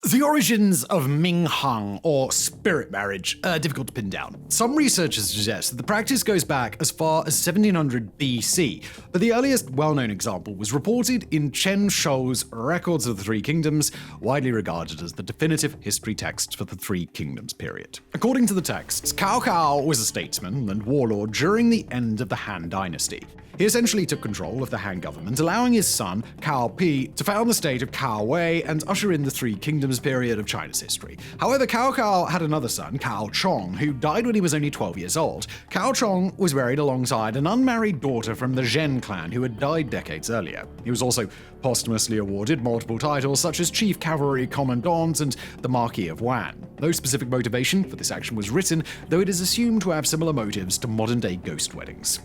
The origins of minghun, or spirit marriage, are difficult to pin down. Some researchers suggest that the practice goes back as far as 1700 BC, but the earliest well-known example was reported in Chen Shou's Records of the Three Kingdoms, widely regarded as the definitive history text for the Three Kingdoms period. According to the texts, Cao Cao was a statesman and warlord during the end of the Han Dynasty. He essentially took control of the Han government, allowing his son, Cao Pi, to found the state of Cao Wei and usher in the Three Kingdoms period of China's history. However, Cao Cao had another son, Cao Chong, who died when he was only 12 years old. Cao Chong was buried alongside an unmarried daughter from the Zhen clan who had died decades earlier. He was also posthumously awarded multiple titles such as Chief Cavalry Commandant and the Marquis of Wan. No specific motivation for this action was written, though it is assumed to have similar motives to modern-day ghost weddings.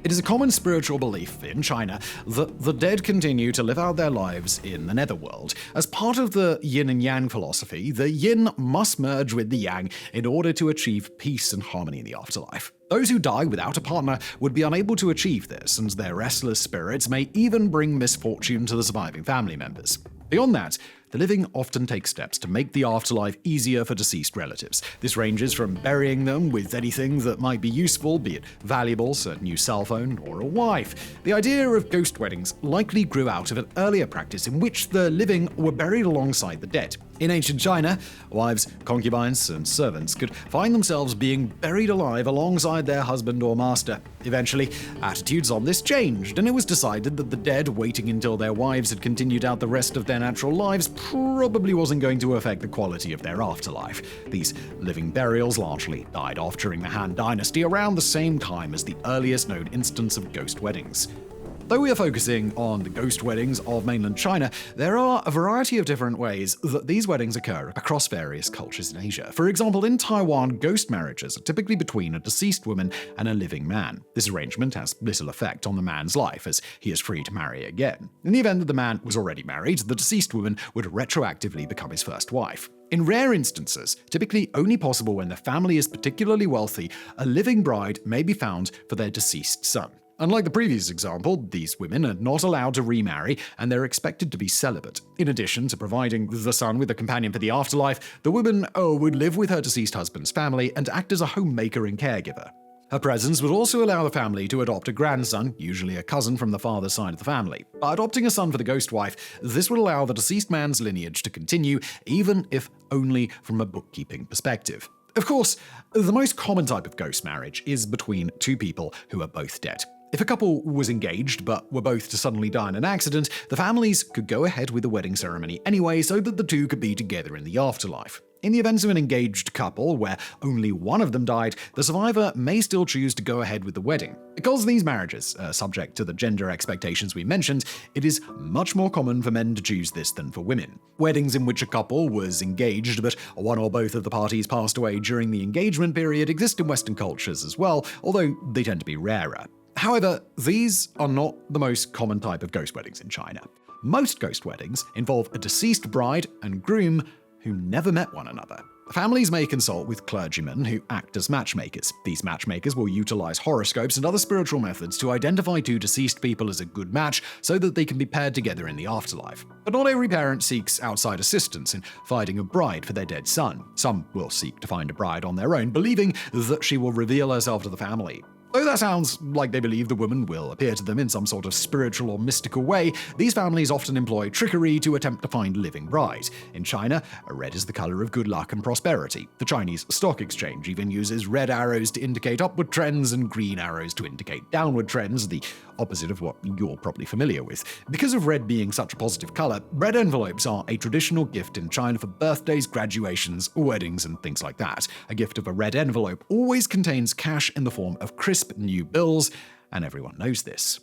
It is a common spiritual belief in China that the dead continue to live out their lives in the netherworld. As part of the yin and yang philosophy, the yin must merge with the yang in order to achieve peace and harmony in the afterlife. Those who die without a partner would be unable to achieve this, and their restless spirits may even bring misfortune to the surviving family members. Beyond that, the living often take steps to make the afterlife easier for deceased relatives. This ranges from burying them with anything that might be useful, be it valuables, a new cell phone, or a wife. The idea of ghost weddings likely grew out of an earlier practice in which the living were buried alongside the dead. In ancient China, wives, concubines, and servants could find themselves being buried alive alongside their husband or master. Eventually, attitudes on this changed, and it was decided that the dead waiting until their wives had continued out the rest of their natural lives probably wasn't going to affect the quality of their afterlife. These living burials largely died off during the Han Dynasty, around the same time as the earliest known instance of ghost weddings. Though we are focusing on the ghost weddings of mainland China, there are a variety of different ways that these weddings occur across various cultures in Asia. For example, in Taiwan, ghost marriages are typically between a deceased woman and a living man. This arrangement has little effect on the man's life, as he is free to marry again. In the event that the man was already married, the deceased woman would retroactively become his first wife. In rare instances, typically only possible when the family is particularly wealthy, a living bride may be found for their deceased son. Unlike the previous example, these women are not allowed to remarry, and they're expected to be celibate. In addition to providing the son with a companion for the afterlife, the woman would live with her deceased husband's family and act as a homemaker and caregiver. Her presence would also allow the family to adopt a grandson, usually a cousin from the father's side of the family. By adopting a son for the ghost wife, this would allow the deceased man's lineage to continue, even if only from a bookkeeping perspective. Of course, the most common type of ghost marriage is between two people who are both dead. If a couple was engaged but were both to suddenly die in an accident, the families could go ahead with the wedding ceremony anyway so that the two could be together in the afterlife. In the event of an engaged couple where only one of them died, the survivor may still choose to go ahead with the wedding. Because these marriages are subject to the gender expectations we mentioned, it is much more common for men to choose this than for women. Weddings in which a couple was engaged but one or both of the parties passed away during the engagement period exist in Western cultures as well, although they tend to be rarer. However, these are not the most common type of ghost weddings in China. Most ghost weddings involve a deceased bride and groom who never met one another. Families may consult with clergymen who act as matchmakers. These matchmakers will utilize horoscopes and other spiritual methods to identify two deceased people as a good match so that they can be paired together in the afterlife. But not every parent seeks outside assistance in finding a bride for their dead son. Some will seek to find a bride on their own, believing that she will reveal herself to the family. Though that sounds like they believe the woman will appear to them in some sort of spiritual or mystical way, these families often employ trickery to attempt to find a living bride. In China, red is the color of good luck and prosperity. The Chinese stock exchange even uses red arrows to indicate upward trends and green arrows to indicate downward trends, the opposite of what you're probably familiar with. Because of red being such a positive color, red envelopes are a traditional gift in China for birthdays, graduations, weddings, and things like that. A gift of a red envelope always contains cash in the form of crisp new bills, and everyone knows this.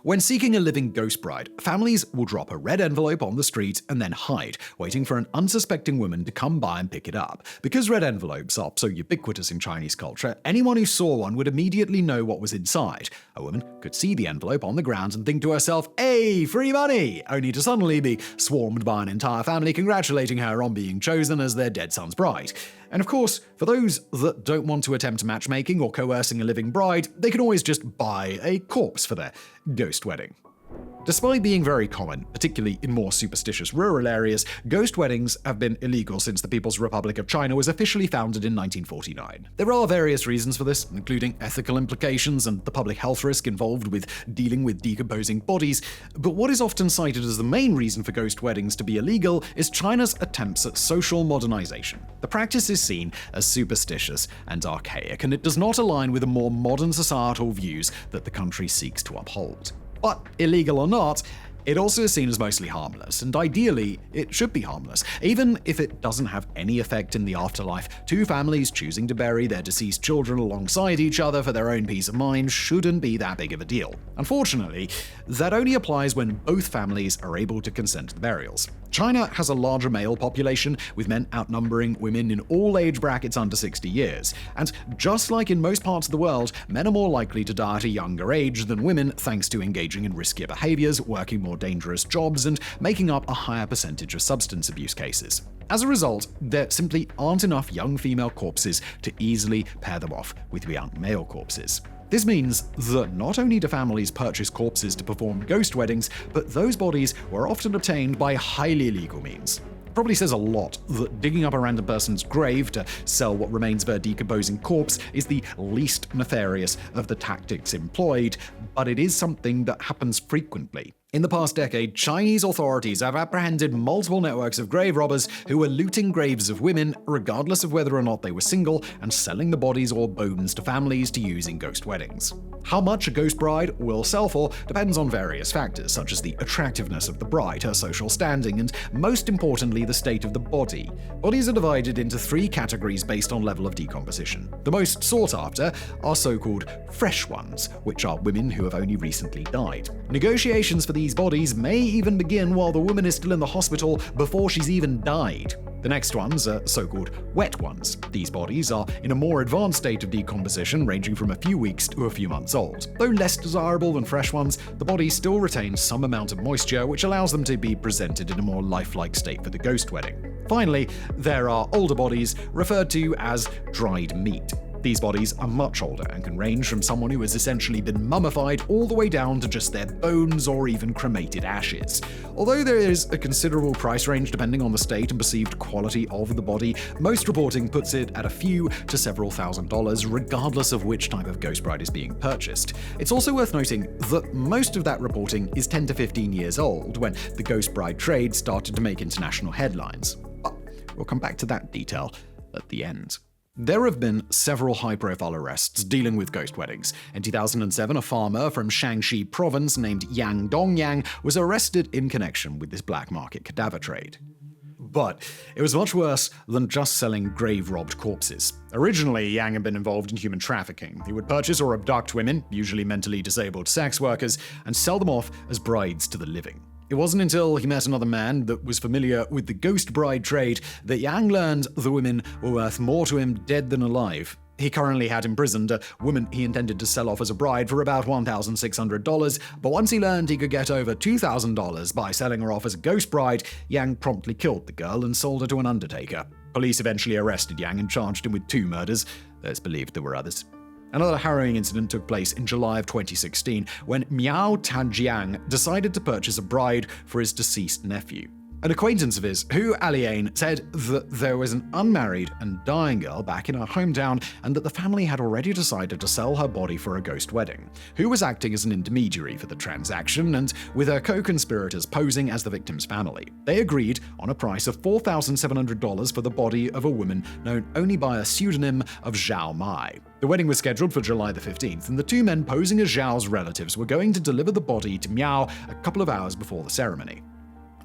When seeking a living ghost bride, families will drop a red envelope on the street and then hide, waiting for an unsuspecting woman to come by and pick it up. Because red envelopes are so ubiquitous in Chinese culture, anyone who saw one would immediately know what was inside. A woman could see the envelope on the ground and think to herself, "Hey, free money!" only to suddenly be swarmed by an entire family congratulating her on being chosen as their dead son's bride. And of course, for those that don't want to attempt matchmaking or coercing a living bride, they can always just buy a corpse for their ghost wedding. Despite being very common, particularly in more superstitious rural areas, ghost weddings have been illegal since the People's Republic of China was officially founded in 1949. There are various reasons for this, including ethical implications and the public health risk involved with dealing with decomposing bodies, but what is often cited as the main reason for ghost weddings to be illegal is China's attempts at social modernization. The practice is seen as superstitious and archaic, and it does not align with the more modern societal views that the country seeks to uphold. But illegal or not, it also is seen as mostly harmless, and ideally, it should be harmless. Even if it doesn't have any effect in the afterlife, two families choosing to bury their deceased children alongside each other for their own peace of mind shouldn't be that big of a deal. Unfortunately, that only applies when both families are able to consent to the burials. China has a larger male population, with men outnumbering women in all age brackets under 60 years. And just like in most parts of the world, men are more likely to die at a younger age than women thanks to engaging in riskier behaviors, working more dangerous jobs, and making up a higher percentage of substance abuse cases. As a result, there simply aren't enough young female corpses to easily pair them off with young male corpses. This means that not only do families purchase corpses to perform ghost weddings, but those bodies were often obtained by highly illegal means. It probably says a lot that digging up a random person's grave to sell what remains of a decomposing corpse is the least nefarious of the tactics employed, but it is something that happens frequently. In the past decade, Chinese authorities have apprehended multiple networks of grave robbers who were looting graves of women, regardless of whether or not they were single, and selling the bodies or bones to families to use in ghost weddings. How much a ghost bride will sell for depends on various factors, such as the attractiveness of the bride, her social standing, and most importantly, the state of the body. Bodies are divided into three categories based on level of decomposition. The most sought after are so-called fresh ones, which are women who have only recently died. Negotiations for these bodies may even begin while the woman is still in the hospital before she's even died. The next ones are so-called wet ones. These bodies are in a more advanced state of decomposition, ranging from a few weeks to a few months old. Though less desirable than fresh ones, the body still retains some amount of moisture, which allows them to be presented in a more lifelike state for the ghost wedding. Finally, there are older bodies, referred to as dried meat. These bodies are much older and can range from someone who has essentially been mummified all the way down to just their bones or even cremated ashes. Although there is a considerable price range depending on the state and perceived quality of the body, most reporting puts it at a few to several $1,000s, regardless of which type of ghost bride is being purchased. It's also worth noting that most of that reporting is 10 to 15 years old, when the ghost bride trade started to make international headlines. But we'll come back to that detail at the end. There have been several high-profile arrests dealing with ghost weddings. In 2007, a farmer from Shaanxi province named Yang Dongyang was arrested in connection with this black market cadaver trade. But it was much worse than just selling grave-robbed corpses. Originally, Yang had been involved in human trafficking. He would purchase or abduct women, usually mentally disabled sex workers, and sell them off as brides to the living. It wasn't until he met another man that was familiar with the ghost bride trade that Yang learned the women were worth more to him dead than alive. He currently had imprisoned a woman he intended to sell off as a bride for about $1,600, but once he learned he could get over $2,000 by selling her off as a ghost bride, Yang promptly killed the girl and sold her to an undertaker. Police eventually arrested Yang and charged him with 2 murders. It's believed there were others. Another harrowing incident took place in July of 2016 when Miao Tanjiang decided to purchase a bride for his deceased nephew. An acquaintance of his, Hu Aliane, said that there was an unmarried and dying girl back in her hometown and that the family had already decided to sell her body for a ghost wedding. Hu was acting as an intermediary for the transaction and with her co-conspirators posing as the victim's family. They agreed on a price of $4,700 for the body of a woman known only by a pseudonym of Zhao Mai. The wedding was scheduled for July the 15th, and the 2 men posing as Zhao's relatives were going to deliver the body to Miao a couple of hours before the ceremony.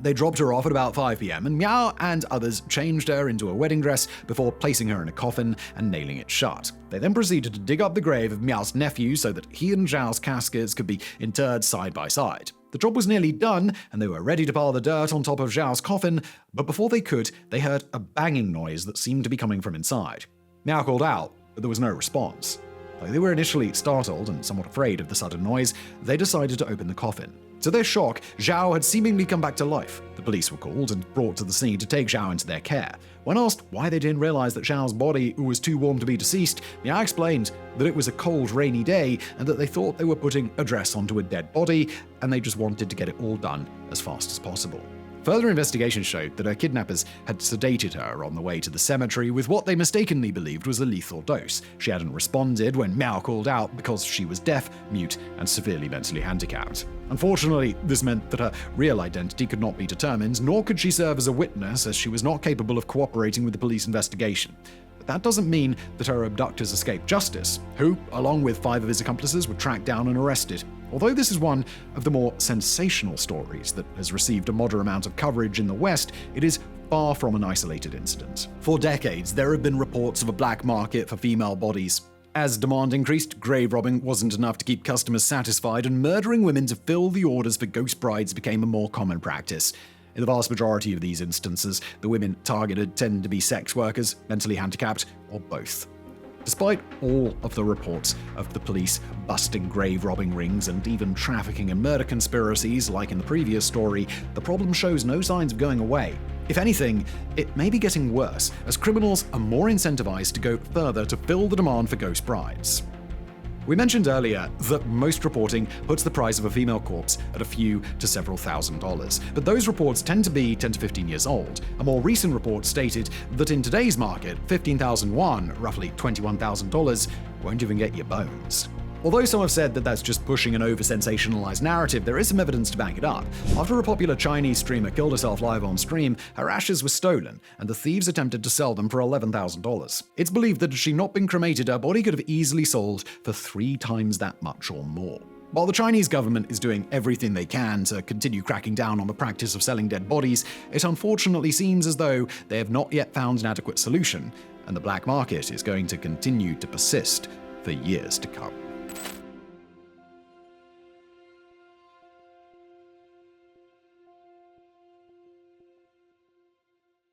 They dropped her off at about 5 p.m., and Miao and others changed her into a wedding dress before placing her in a coffin and nailing it shut. They then proceeded to dig up the grave of Miao's nephew so that he and Zhao's caskets could be interred side by side. The job was nearly done, and they were ready to pile the dirt on top of Zhao's coffin, but before they could, they heard a banging noise that seemed to be coming from inside. Miao called out, but there was no response. Though they were initially startled and somewhat afraid of the sudden noise, they decided to open the coffin. To their shock, Zhao had seemingly come back to life. The police were called and brought to the scene to take Zhao into their care. When asked why they didn't realize that Zhao's body was too warm to be deceased, Miao explained that it was a cold, rainy day and that they thought they were putting a dress onto a dead body, and they just wanted to get it all done as fast as possible. Further investigation showed that her kidnappers had sedated her on the way to the cemetery with what they mistakenly believed was a lethal dose. She hadn't responded when Miao called out because she was deaf, mute, and severely mentally handicapped. Unfortunately, this meant that her real identity could not be determined, nor could she serve as a witness, as she was not capable of cooperating with the police investigation. But that doesn't mean that her abductors escaped justice, who, along with 5 of his accomplices, were tracked down and arrested. Although this is one of the more sensational stories that has received a moderate amount of coverage in the West, it is far from an isolated incident. For decades, there have been reports of a black market for female bodies. As demand increased, grave robbing wasn't enough to keep customers satisfied, and murdering women to fill the orders for ghost brides became a more common practice. In the vast majority of these instances, the women targeted tend to be sex workers, mentally handicapped, or both. Despite all of the reports of the police busting grave robbing rings and even trafficking and murder conspiracies like in the previous story, the problem shows no signs of going away. If anything, it may be getting worse, as criminals are more incentivized to go further to fill the demand for ghost brides. We mentioned earlier that most reporting puts the price of a female corpse at a few to several $1,000s, but those reports tend to be 10 to 15 years old. A more recent report stated that in today's market, 15,000 won, roughly $21,000, won't even get your bones. Although some have said that that's just pushing an over-sensationalized narrative, there is some evidence to back it up. After a popular Chinese streamer killed herself live on stream, her ashes were stolen, and the thieves attempted to sell them for $11,000. It's believed that had she not been cremated, her body could have easily sold for 3 times that much or more. While the Chinese government is doing everything they can to continue cracking down on the practice of selling dead bodies, it unfortunately seems as though they have not yet found an adequate solution, and the black market is going to continue to persist for years to come.